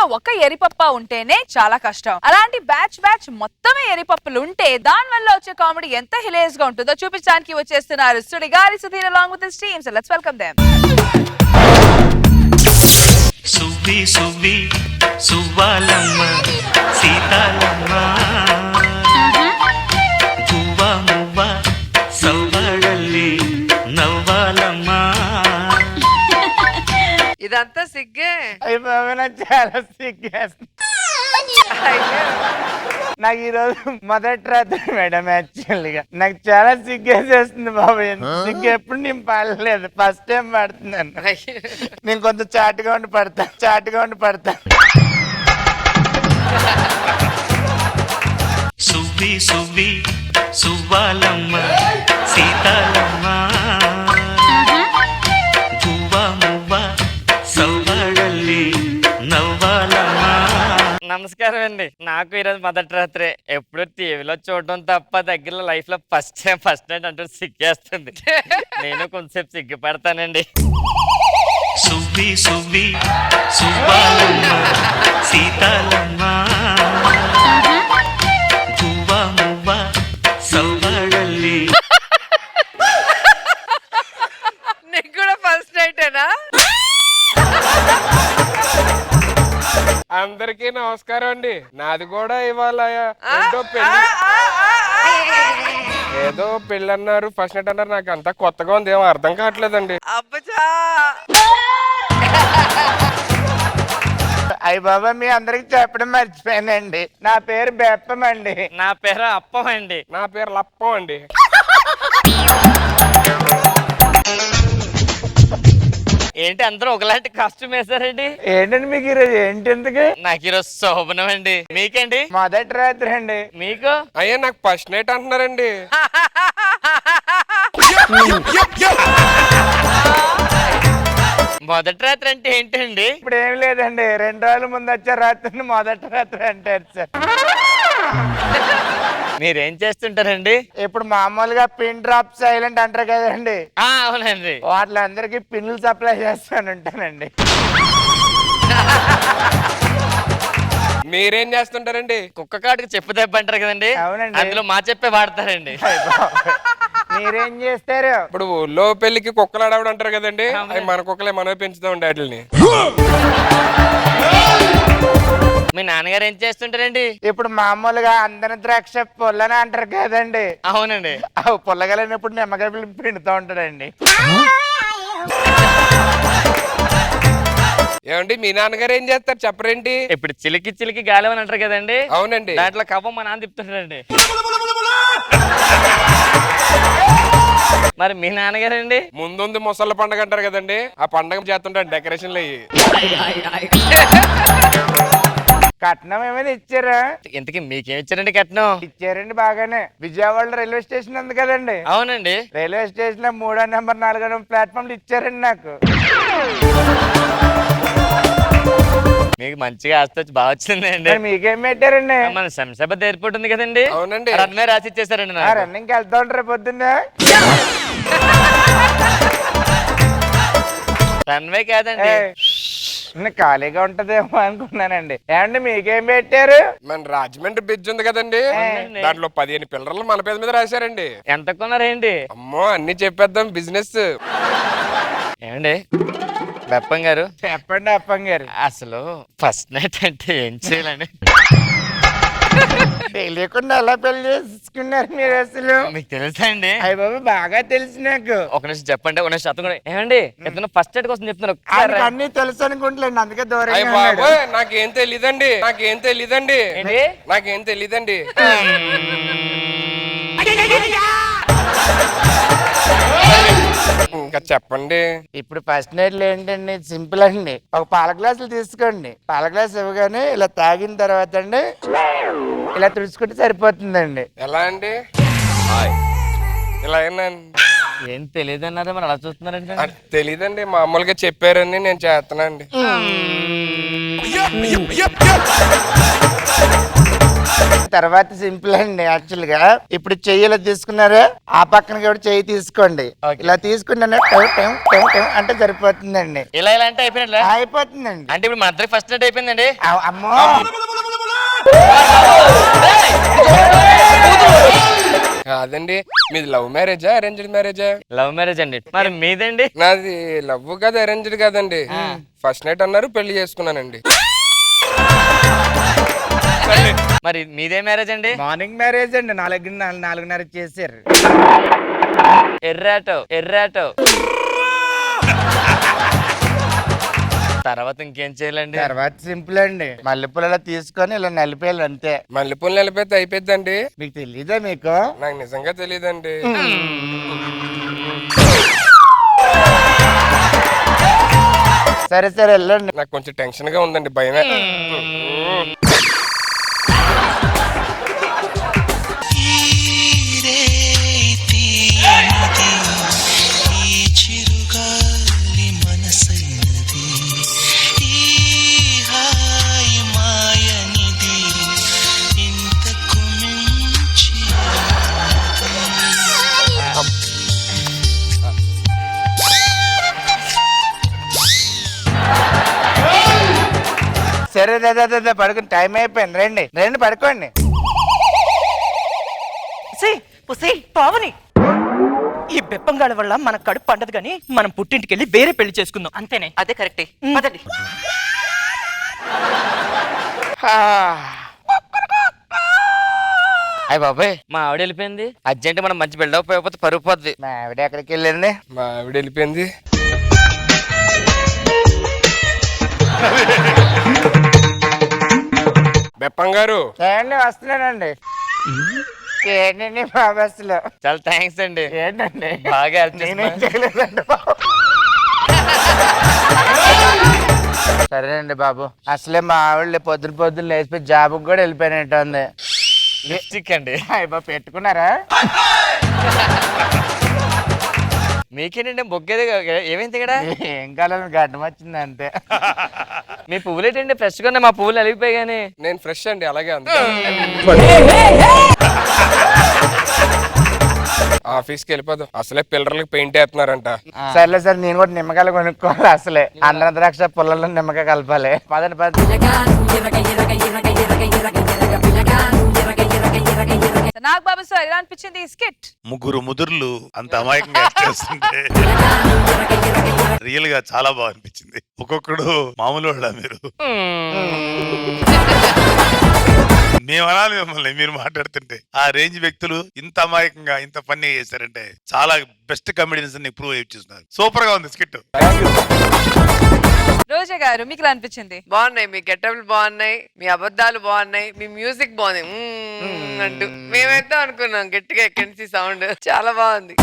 లో ఒక ఎరిపప్ప ఉంటేనే చాలా కష్టం. అలాంటి బ్యాచ్ మొత్తమే ఎరిపప్పులు ఉంటే దాని వల్ల వచ్చే కామెడీ ఎంత హిలేరియస్ గా ఉంటుందో చూపించడానికి వచ్చేస్తున్నారు Sudigali Sudheer along with his team. So let's welcome them. Suvvi Suvvi సువ్వాలమ్మ Seethalamma పువ్వ మువ్వ సవ్వడల్లి నవ్వాలమ్మ. ఇదంతా సిగ్గే. నాకు చాలా సిగ్గేస్తుంది. నాకు ఈరోజు మొదటి రాత్రి మేడం, యాక్చువల్గా నాకు చాలా సిగ్గేసేస్తుంది బాబు. సిగ్గు ఎప్పుడు నేను పడలేదు, ఫస్ట్ టైం పడుతున్నాను. నేను కొంచెం చాటుగా ఉండి పడతా. సువ్వి సువ్వి సువ్వాలమ్మ సీతాలమ్మ పువ్వ మువ్వ సవ్వడల్లి నవ్వాలమ్మ. నమస్కారం అండి. నాకు ఈరోజు మొదటి రాత్రే. ఎప్పుడు టీవీలో చూడడం తప్ప దగ్గరలో లైఫ్ లో ఫస్ట్ నైట్ అంటూ సిగ్గేస్తుంది. నేను కొంచెంసేపు సిగ్గుపడతానండి. సువ్వి సువ్వి సువ్వాలమ్మ సీతాలమ్మ పువ్వ మువ్వ సవ్వడల్లి. నీకు కూడా ఫస్ట్ నైటేనా? అందరికీ నమస్కారం అండి. నాది కూడా ఇవాళ ఏదో పెళ్ళి అన్నారు, ఫస్ట్ నైట్ అన్నారు. నాకు అంతా కొత్తగా ఉంది, ఏమో అర్థం కావట్లేదండి. అయ్య బాబా, మీ అందరికి చెప్పడం మర్చిపోయానండి. నా పేరు బెప్పం అండి. నా పేరు అప్పం అండి. నా పేరు లప్పం అండి. ఏంటి అందరూ ఒకలాంటి కాస్ట్యూమ్ వేసారండి? ఏంటండి మీకు ఈరోజు ఏంటి ఎందుకు? నాకు ఈరోజు శోభనం అండి. మీకండి? మొదటి రాత్రి అండి. మీకు? అయ్యా నాకు ఫస్ట్ నైట్ అంటున్నారండి. మొదటి రాత్రి అంటే ఏంటండి? ఇప్పుడు ఏం లేదండి, 2 రోజుల ముందు వచ్చే రాత్రిని మొదటి రాత్రి అంటారు సార్. మీరేం చేస్తుంటారండి? ఇప్పుడు మామూలుగా పిన్ డ్రాప్ సైలెంట్ అంటారు కదండి, అవునండి. వాటిలందరికి పిన్నులు సప్లై చేస్తానంటానండి. మీరేం చేస్తుంటారండి? కుక్క కాటుకు చెప్పు దెబ్బ అంటారు కదండి, అవునండి. అందులో మా చెప్పే వాడతారండి. మీరేం చేస్తారు? ఇప్పుడు ఊళ్ళో పెళ్లికి కుక్కలు ఆడవడం అంటారు కదండి, అవి మన కుక్కలే, మనమే పెంచుతామండి వాటిని. మీ నాన్నగారు ఏం చేస్తుంటారండి? ఇప్పుడు మామూలుగా అందరి ద్రాక్ష పుల్లని అంటారు కదండి, అవునండి. పుల్లగలైనప్పుడు నిమ్మకాయ పిండుతూ ఉంటాడండి. ఏమండి మీ నాన్నగారు ఏం చేస్తారు చెప్పరేంటి? ఇప్పుడు చిలికి చిలికి గాలివని అంటారు కదండి, అవునండి. దాంట్లో కవ్వం మా నాన్న తిప్పుతుంటాడండి. మరి మీ నాన్నగారండి? ముందుంది ముసళ్ళ పండగ అంటారు కదండి, ఆ పండగ చేస్తుంటారు డెకరేషన్లు అయ్యి. కట్నం ఏమైనా ఇచ్చారా? ఇంతకీ మీకేం ఇచ్చారండి కట్నం? ఇచ్చారండి బాగానే. విజయవాడలో రైల్వే స్టేషన్ ఉంది కదండి, అవునండి. రైల్వే స్టేషన్ లో 3వ నెంబర్ 4వ నెంబర్ ప్లాట్ఫామ్ ఇచ్చారండి నాకు. మీకు మంచిగా ఆస్తి వచ్చి బాగా వచ్చిందండి. మరి మీకేం పెట్టారండి? మన శంషాబాద్ ఎయిర్పోర్ట్ ఉంది కదండి, అవునండి. రన్వే రాసి ఇచ్చేసారండి నాకు. రన్నింగ్ వెళ్తా ఉంటారు పొద్దున్న. రన్వే కాదండి, ఖాళీగా ఉంటదేమో అనుకున్నానండి. ఏమండి మీకేం పెట్టారు? మన రాజమండ్రి బ్రిడ్జ్ ఉంది కదండి, దాంట్లో 15 పిల్లర్లు మన పేద మీద రాశారండి. ఎంత కొన్నారేంటి? అమ్మో అన్ని చెప్పేద్దాం బిజినెస్. ఏమండి బెప్పం గారు? చెప్పండి అప్పం గారు. అసలు ఫస్ట్ నైట్ అంటే ఏం చేయాలండి? తెలియకుండా ఎలా పెళ్లి చేసుకున్నారు మీరు అసలు? మీకు తెలుసా అండి? అయ్య బాబు బాగా తెలుసు నాకు. ఒక నిమిషం చెప్పండి, ఒక నిమిషం అతను కూడా. ఏమండి ఇతను ఫస్ట్ నైట్ కోసం చెప్తున్నారు. ఆయనకు అన్ని తెలుసు అనుకుంటలేండి, అందుకే అయ్య దూరంగా బాబోయ్, ఉన్నాడు. నాకేం తెలీదండి. ఏంటి? నాకేం తెలీదండి. ఇంకా చెప్పండి. ఇప్పుడు ఫస్ట్ నైట్లు ఏంటండి, సింపుల్ అండి. ఒక పాల గ్లాసులు తీసుకోండి, పాల గ్లాస్ ఇవ్వగానే ఇలా తాగిన తర్వాత అండి ఇలా తుడుచుకుంటే సరిపోతుందండి. ఎలా అండి? ఇలా అయినా ఏం తెలియదు అన్నారా, మరి అలా చూస్తున్నారండి? తెలీదండి, మామూలుగా చెప్పారని నేను చేస్తున్నానండి. తర్వాత సింపుల్ అండి యాక్చువల్ గా. ఇప్పుడు చెయ్యి ఇలా తీసుకున్నారా, ఆ పక్కన కూడా చెయ్యి తీసుకోండి. ఇలా తీసుకున్నా అంటే సరిపోతుందండి. ఇలా ఇలా అంటే అయిపోయినట్లే. అయిపోతుందండి. అంటే ఇప్పుడు మన ఇద్దరికి ఫస్ట్ నైట్ అయిపోయిందండి. అమ్మో కాదండి, మీది లవ్ మ్యారేజా అరేంజ్డ్ మ్యారేజా? లవ్ మ్యారేజ్ అండి. మరి మీదండి? నాది లవ్ కాదు అరేంజ్డ్ కాదండి. ఫస్ట్ నైట్ అన్నారు, పెళ్లి చేసుకున్నానండి. మరి మీదే మ్యారేజ్ అండి? మార్నింగ్ మ్యారేజ్ అండి. 4:30 చేశారు. ఎర్రాటో తర్వాత ఇంకేం చేయాలండి? తర్వాత సింపుల్ అండి. మల్లెపూల తీసుకొని ఇలా నలిపేయాలి అంతే. మల్లెపూలు నిలిపేస్తే అయిపోద్దండి. మీకు తెలీదా? మీకు నాకు నిజంగా తెలియదండి. సరే సరే వెళ్ళండి. నాకు కొంచెం టెన్షన్ గా ఉందండి, భయమే. సరే దాదా పడుకుని టైం అయిపోయింది. రండి రండి పడుకోండి. పావని, ఈ బెప్పంగాళ్ళ వల్ల మన కడుపు పండదు గానీ మనం పుట్టింటికి వెళ్ళి వేరే పెళ్లి చేసుకుందాం. అంతేనే? అదే కరెక్టే. పదండి. అయ్య బాబాయ్, మా ఆవిడ వెళ్ళిపోయింది. అర్జెంట్ మనం మంచి బిల్డప్ అయిపోతే పరుగు పోద్ది. మా ఆవిడ ఎక్కడికి వెళ్ళింది? మా ఆవిడ వెళ్ళిపోయింది. బెప్పంగారు ఏండి వస్తున్నానండి. ఏంటండి మా బస్సులో? చాలా థ్యాంక్స్ అండి. ఏంటండి బాగా help నేనేం చేస్తున్నారు. చేయలేదండి బాబు. సరేనండి బాబు. అసలే మా ఆవిడ పొద్దున లేచిపోయి జాబ్కి కూడా వెళ్ళిపోయినట్టు ఉంది. లిప్స్టిక్ అండి. బాబు పెట్టుకున్నారా? మీకేంటండి బొగ్గేది ఏమైంది ఇక్కడ? ఏం కాలం గడ్డం వచ్చింది అంతే. మీ పువ్వులు ఏంటండి ఫ్రెష్ గా ఉన్నాయి? మా పువ్వులు అలిగిపోయి కానీ. నేను ఫ్రెష్ అండి, అలాగే అంది. ఆఫీస్కి వెళ్ళిపోదాం, అసలే పిల్లర్లకు పెయింట్ వేస్తున్నారంట. సర్లే సార్, నేను కూడా నిమ్మకాయలు కొనుక్కోవాలి. అసలే అన్న ద్రాక్ష పుల్లలో నిమ్మకాయ కలపాలి. పదండి పదండి. నాగబాబు సార్ ఎలా అనిపించింది ఈ స్కిట్? ముగ్గురు ముదుర్లు అంత అమాయకంగా యాక్ట్ చేస్తుంటే రియల్ గా చాలా బాగా అనిపించింది. ఒక్కొక్కడు మామూలు వాళ్ళ మీరు. మేము అనాలి మిమ్మల్ని, మీరు మాట్లాడుతుంటే ఆ రేంజ్ వ్యక్తులు ఇంత అమాయకంగా ఇంత ఫన్నీ చేశారంటే చాలా బెస్ట్ కమెడియన్స్ ప్రూవ్ చేస్తున్నారు. సూపర్ గా ఉంది స్కిట్. రోజా గారు మీకు ఎలా అనిపించింది? బాగున్నాయి, మీ గెటప్లు బాగున్నాయి, మీ అబద్ధాలు బాగున్నాయి, మీ మ్యూజిక్ బాగుంది అంటూ మేమైతే అనుకున్నాం గట్టిగా ఎక్కడి నుంచి సౌండ్ చాలా బాగుంది.